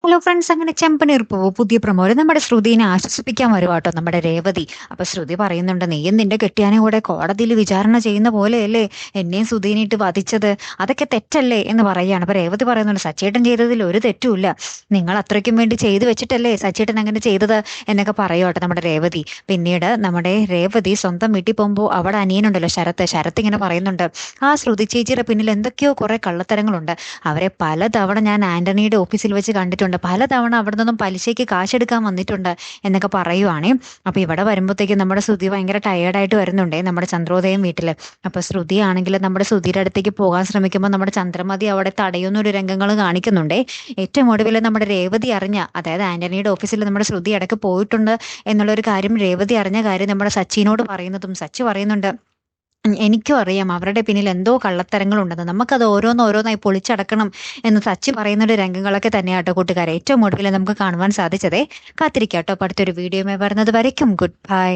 Hello friends, അങ്ങനെ ചെമ്പനീർ പൂവ് പുതിയ പ്രൊമോയിൽ നമ്മുടെ ശ്രുതിനെ ആശ്വസിപ്പിക്കാൻ വരുവാട്ടോ നമ്മുടെ രേവതി. അപ്പൊ ശ്രുതി പറയുന്നുണ്ട്, നീയും നിന്റെ കെട്ടിയാനും കൂടെ കോടതിയിൽ വിചാരണ ചെയ്യുന്ന പോലെയല്ലേ എന്നെയും സുധീനിട്ട് വധിച്ചത്, അതൊക്കെ തെറ്റല്ലേ എന്ന് പറയുകയാണ്. അപ്പൊ രേവതി പറയുന്നുണ്ട്, സച്ചേട്ടൻ ചെയ്തതിൽ ഒരു തെറ്റുമില്ല, നിങ്ങൾ അത്രയ്ക്കും വേണ്ടി ചെയ്തു വെച്ചിട്ടല്ലേ സച്ചേട്ടൻ അങ്ങനെ ചെയ്തത് എന്നൊക്കെ പറയുവാട്ടോ നമ്മുടെ രേവതി. പിന്നീട് നമ്മുടെ രേവതി സ്വന്തം വീട്ടിൽ പോകുമ്പോൾ അവിടെ അനിയനുണ്ടല്ലോ ശരത്ത് ഇങ്ങനെ പറയുന്നുണ്ട്, ആ ശ്രുതി ചേച്ചിയുടെ പിന്നിൽ എന്തൊക്കെയോ കുറെ കള്ളത്തരങ്ങളുണ്ട്, അവരെ പലതവണ ഞാൻ ആന്റണിയുടെ ഓഫീസിൽ വെച്ച് കണ്ടിട്ടുണ്ട്, പലതവണ അവിടെ നിന്നും പലിശയ്ക്ക് കാശെടുക്കാൻ വന്നിട്ടുണ്ട് എന്നൊക്കെ പറയുവാണേ. അപ്പൊ ഇവിടെ വരുമ്പോഴത്തേക്കും നമ്മുടെ ശ്രുതി ഭയങ്കര ടയേർഡായിട്ട് വരുന്നുണ്ടേ നമ്മുടെ ചന്ദ്രോദയം വീട്ടില്. അപ്പൊ ശ്രുതി ആണെങ്കിൽ നമ്മുടെ ശ്രുതിയുടെ അടുത്തേക്ക് പോകാൻ ശ്രമിക്കുമ്പോൾ നമ്മുടെ ചന്ദ്രമതി അവിടെ തടയുന്ന ഒരു രംഗങ്ങൾ കാണിക്കുന്നുണ്ടേ. ഏറ്റവും ഒടുവിൽ നമ്മുടെ രേവതി അറിഞ്ഞ, അതായത് ആന്റണിയുടെ ഓഫീസിൽ നമ്മുടെ ശ്രുതി ഇടയ്ക്ക് പോയിട്ടുണ്ട് എന്നുള്ളൊരു കാര്യം രേവതി അറിഞ്ഞ കാര്യം നമ്മുടെ സച്ചിനോട് പറയുന്നതും സച്ചി പറയുന്നുണ്ട്, എനിക്കും അറിയാം അവരുടെ പിന്നിൽ എന്തോ കള്ളത്തരങ്ങളുണ്ടെന്ന്, നമുക്കത് ഓരോന്നോരോന്നായി പൊളിച്ചടക്കണം എന്ന് സച്ചി പറയുന്ന ഒരു രംഗങ്ങളൊക്കെ തന്നെയാട്ടോ കൂട്ടുകാരെ ഏറ്റവും ഒടുവിൽ നമുക്ക് കാണുവാൻ സാധിച്ചതേ. കാത്തിരിക്കാട്ടോ അടുത്തൊരു വീഡിയോയുമായി വരുന്നത് വരയ്ക്കും. Good bye.